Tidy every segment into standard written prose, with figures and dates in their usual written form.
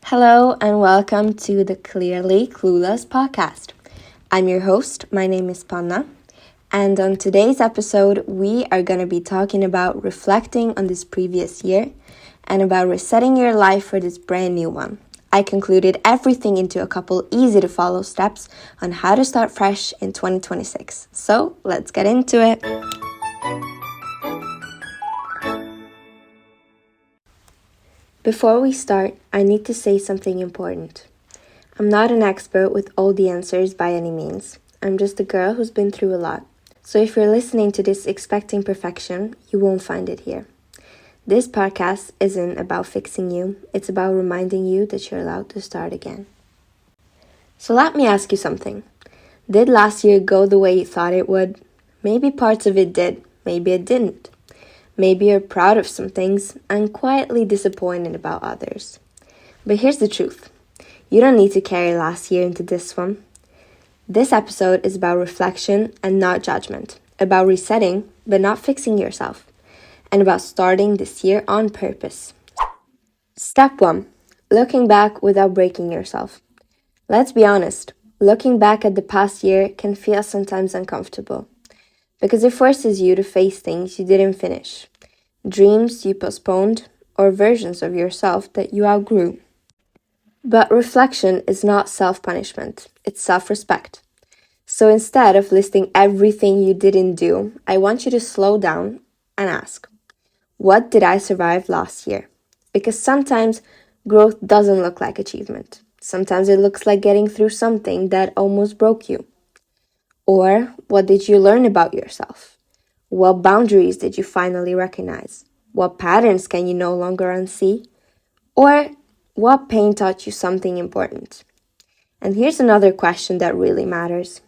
Hello and welcome to the Clearly Clueless podcast. I'm your host, my name is Panna, and on today's episode we are going to be talking about reflecting on this previous year and about resetting your life for this brand new one. I concluded everything into a couple easy to follow steps on how to start fresh in 2026. So let's get into it. Before we start, I need to say something important. I'm not an expert with all the answers by any means. I'm just a girl who's been through a lot. So if you're listening to this expecting perfection, you won't find it here. This podcast isn't about fixing you. It's about reminding you that you're allowed to start again. So let me ask you something. Did last year go the way you thought it would? Maybe parts of it did. Maybe it didn't. Maybe you're proud of some things and quietly disappointed about others. But here's the truth. You don't need to carry last year into this one. This episode is about reflection and not judgment, about resetting but not fixing yourself, and about starting this year on purpose. Step 1. Looking back without breaking yourself. Let's be honest, looking back at the past year can feel sometimes uncomfortable because it forces you to face things you didn't finish, dreams you postponed, or versions of yourself that you outgrew. But reflection is not self-punishment, it's self-respect. So instead of listing everything you didn't do, I want you to slow down and ask, what did I survive last year? Because sometimes growth doesn't look like achievement. Sometimes it looks like getting through something that almost broke you. Or what did you learn about yourself? What boundaries did you finally recognize? What patterns can you no longer unsee? Or what pain taught you something important? And here's another question that really matters.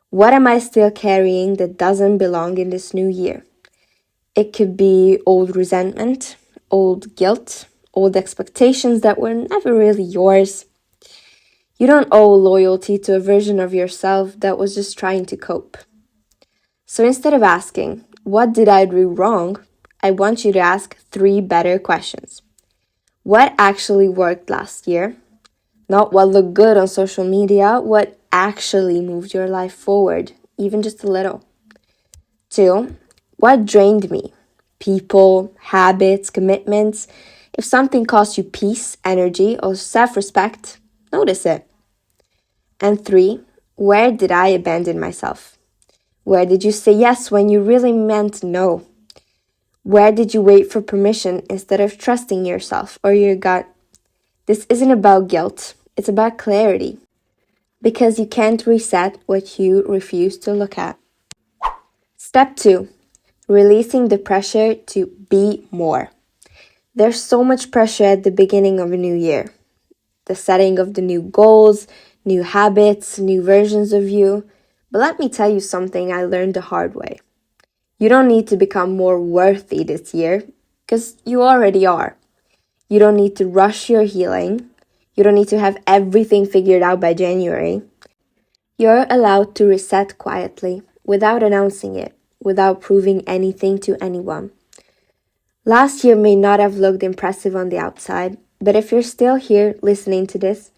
What am I still carrying that doesn't belong in this new year? It could be old resentment, old guilt, old expectations that were never really yours. You don't owe loyalty to a version of yourself that was just trying to cope. So instead of asking, what did I do wrong? I want you to ask 3 better questions. What actually worked last year? Not what looked good on social media, what actually moved your life forward, even just a little. 2, what drained me? People, habits, commitments. If something cost you peace, energy, or self-respect, notice it. And 3, where did I abandon myself? Where did you say yes when you really meant no? Where did you wait for permission instead of trusting yourself or your gut? This isn't about guilt, it's about clarity. Because you can't reset what you refuse to look at. Step 2. Releasing the pressure to be more. There's so much pressure at the beginning of a new year. The setting of the new goals, new habits, new versions of you. But let me tell you something I learned the hard way. You don't need to become more worthy this year, because you already are. You don't need to rush your healing. You don't need to have everything figured out by January. You're allowed to reset quietly, without announcing it, without proving anything to anyone. Last year may not have looked impressive on the outside, but if you're still here listening to this,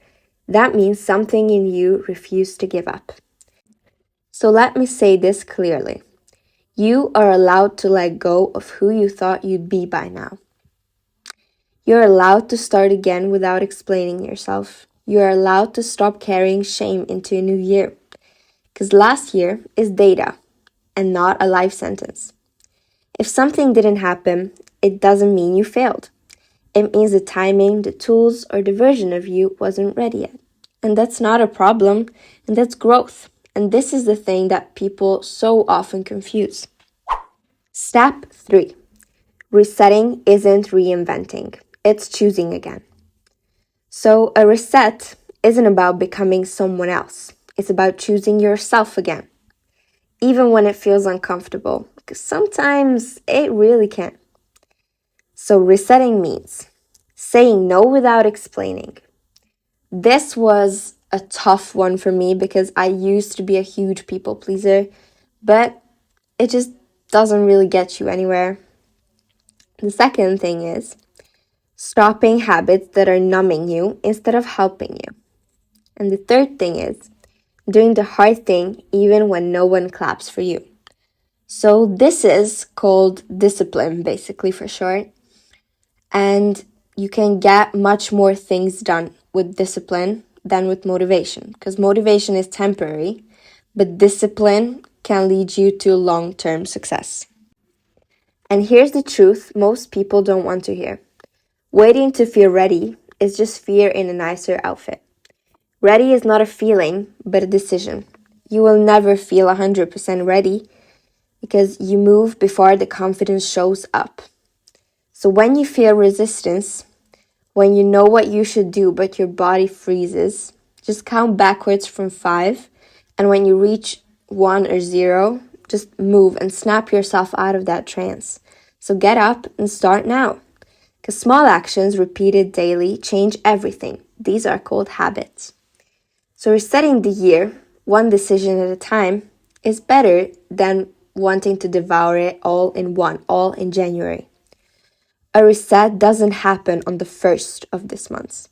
that means something in you refused to give up. So let me say this clearly. You are allowed to let go of who you thought you'd be by now. You're allowed to start again without explaining yourself. You're allowed to stop carrying shame into a new year. Because last year is data and not a life sentence. If something didn't happen, it doesn't mean you failed. It means the timing, the tools, or the version of you wasn't ready yet. And that's not a problem, and that's growth. And this is the thing that people so often confuse. Step 3. Resetting isn't reinventing. It's choosing again. So a reset isn't about becoming someone else. It's about choosing yourself again. Even when it feels uncomfortable, because sometimes it really can. So resetting means saying no without explaining. This was a tough one for me because I used to be a huge people pleaser, but it just doesn't really get you anywhere. The second thing is stopping habits that are numbing you instead of helping you. And the third thing is doing the hard thing even when no one claps for you. So this is called discipline, basically for short. And you can get much more things done with discipline than with motivation, because motivation is temporary, but discipline can lead you to long-term success. And here's the truth most people don't want to hear. Waiting to feel ready is just fear in a nicer outfit. Ready is not a feeling, but a decision. You will never feel 100% ready because you move before the confidence shows up. So when you feel resistance, when you know what you should do but your body freezes, just count backwards from 5, and when you reach 1 or 0, just move and snap yourself out of that trance. So get up and start now. Because small actions repeated daily change everything. These are called habits. So resetting the year, one decision at a time, is better than wanting to devour it all in January. A reset doesn't happen on the 1st of this month.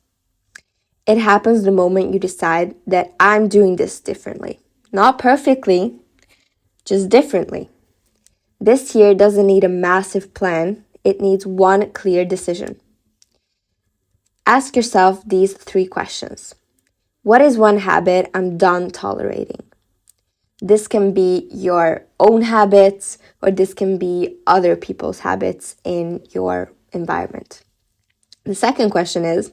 It happens the moment you decide that I'm doing this differently. Not perfectly, just differently. This year doesn't need a massive plan, it needs one clear decision. Ask yourself these 3 questions. What is one habit I'm done tolerating? This can be your own habits, or this can be other people's habits in your environment. The second question is,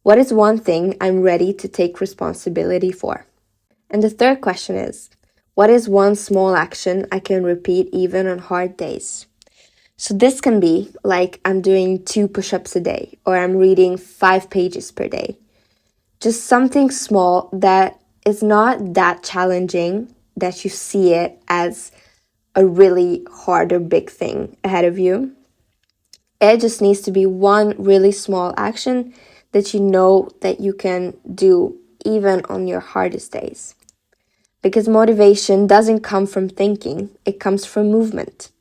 what is one thing I'm ready to take responsibility for? And the third question is, what is one small action I can repeat even on hard days? So this can be like I'm doing 2 push-ups a day, or I'm reading 5 pages per day. Just something small that is not that challenging that you see it as a really hard or big thing ahead of you. It just needs to be one really small action that you know that you can do even on your hardest days. Because motivation doesn't come from thinking, it comes from movement.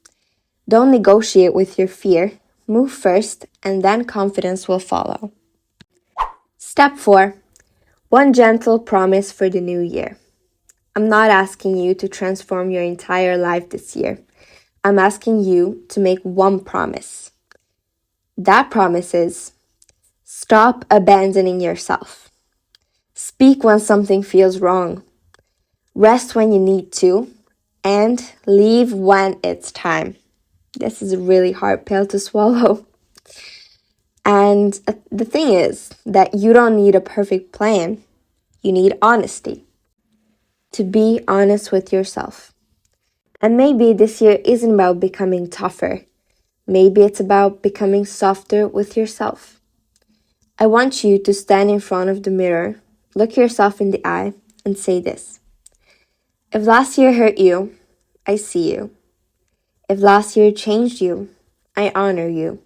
Don't negotiate with your fear. Move first, and then confidence will follow. Step 4. One gentle promise for the new year. I'm not asking you to transform your entire life this year. I'm asking you to make one promise. That promise is, stop abandoning yourself. Speak when something feels wrong. Rest when you need to. And leave when it's time. This is a really hard pill to swallow. And the thing is that you don't need a perfect plan. You need honesty. To be honest with yourself. And maybe this year isn't about becoming tougher. Maybe it's about becoming softer with yourself. I want you to stand in front of the mirror, look yourself in the eye, and say this. If last year hurt you, I see you. If last year changed you, I honor you.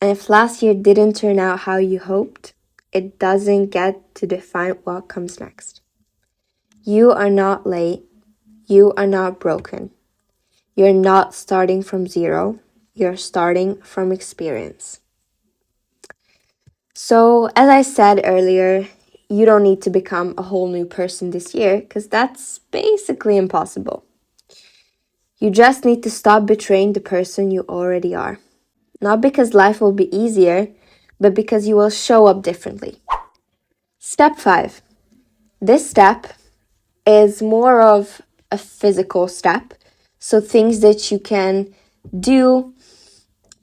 And if last year didn't turn out how you hoped, it doesn't get to define what comes next. You are not late. You are not broken. You're not starting from 0. You're starting from experience. So, as I said earlier, you don't need to become a whole new person this year, because that's basically impossible. You just need to stop betraying the person you already are. Not because life will be easier, but because you will show up differently. Step 5. This step is more of a physical step. So things that you can do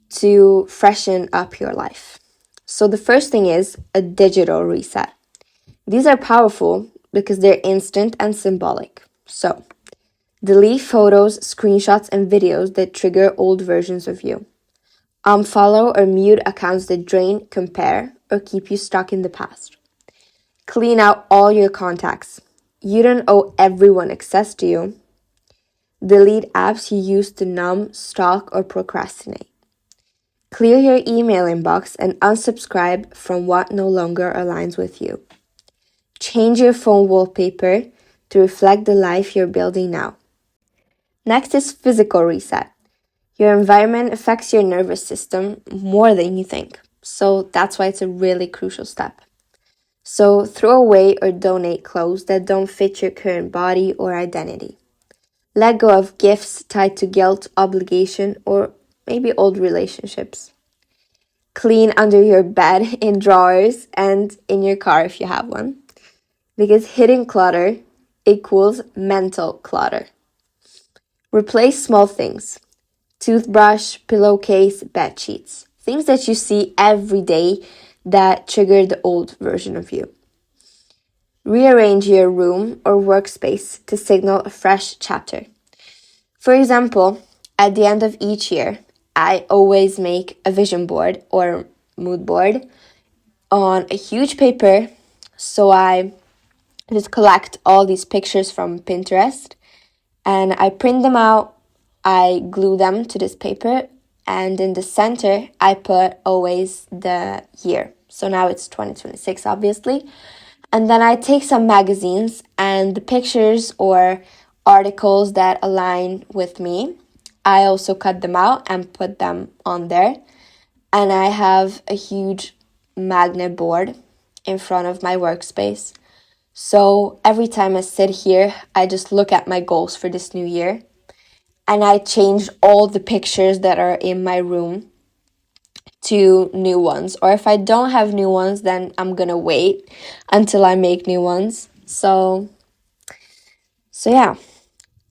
to freshen up your life. So the first thing is a digital reset. These are powerful because they're instant and symbolic. So delete photos, screenshots, and videos that trigger old versions of you. Unfollow or mute accounts that drain, compare, or keep you stuck in the past. Clean out all your contacts. You don't owe everyone access to you. Delete apps you use to numb, stalk, or procrastinate. Clear your email inbox and unsubscribe from what no longer aligns with you. Change your phone wallpaper to reflect the life you're building now. Next is physical reset. Your environment affects your nervous system more than you think. So that's why it's a really crucial step. So throw away or donate clothes that don't fit your current body or identity. Let go of gifts tied to guilt, obligation, or maybe old relationships. Clean under your bed, in drawers, and in your car if you have one. Because hidden clutter equals mental clutter. Replace small things: toothbrush, pillowcase, bed sheets. Things that you see every day that trigger the old version of you. Rearrange your room or workspace to signal a fresh chapter. For example, at the end of each year, I always make a vision board or mood board on a huge paper. So I just collect all these pictures from Pinterest and I print them out. I glue them to this paper, and in the center, I put always the year. So now it's 2026, obviously. And then I take some magazines and the pictures or articles that align with me. I also cut them out and put them on there. And I have a huge magnet board in front of my workspace. So every time I sit here, I just look at my goals for this new year. And I change all the pictures that are in my room to new ones. Or if I don't have new ones, then I'm gonna wait until I make new ones. So yeah.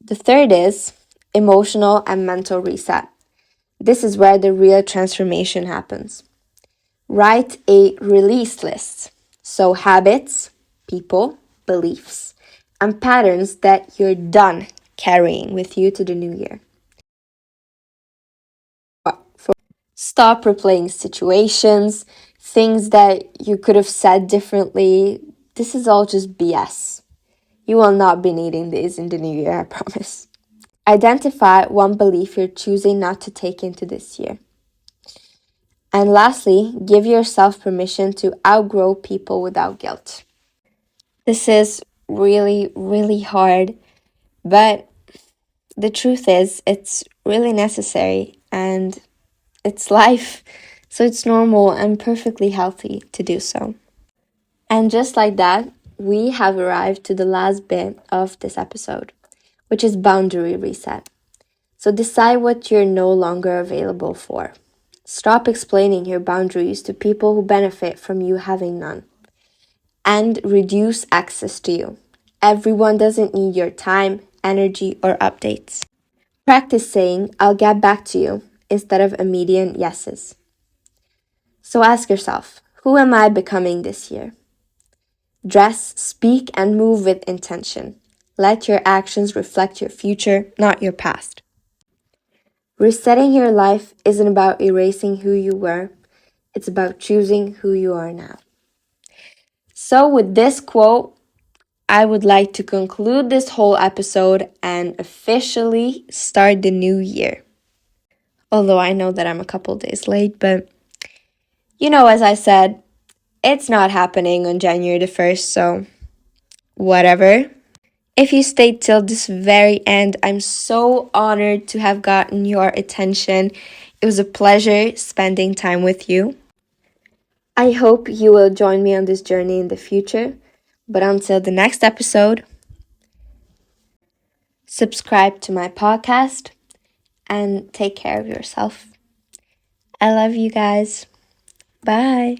The third is emotional and mental reset. This is where the real transformation happens. Write a release list. So habits, people, beliefs, and patterns that you're done carrying with you to the new year. Stop replaying situations, things that you could have said differently. This is all just BS. You will not be needing this in the new year, I promise. Identify one belief you're choosing not to take into this year. And lastly, give yourself permission to outgrow people without guilt. This is really, really hard, but the truth is, it's really necessary and it's life. So it's normal and perfectly healthy to do so. And just like that, we have arrived to the last bit of this episode, which is boundary reset. So decide what you're no longer available for. Stop explaining your boundaries to people who benefit from you having none. And reduce access to you. Everyone doesn't need your time, energy, or updates. Practice saying, I'll get back to you, instead of immediate yeses. So ask yourself, who am I becoming this year? Dress, speak, and move with intention. Let your actions reflect your future, not your past. Resetting your life isn't about erasing who you were, it's about choosing who you are now. So, with this quote, I would like to conclude this whole episode and officially start the new year. Although I know that I'm a couple days late, but as I said, it's not happening on January the 1st, so whatever. If you stayed till this very end, I'm so honored to have gotten your attention. It was a pleasure spending time with you. I hope you will join me on this journey in the future. But until the next episode, subscribe to my podcast and take care of yourself. I love you guys. Bye.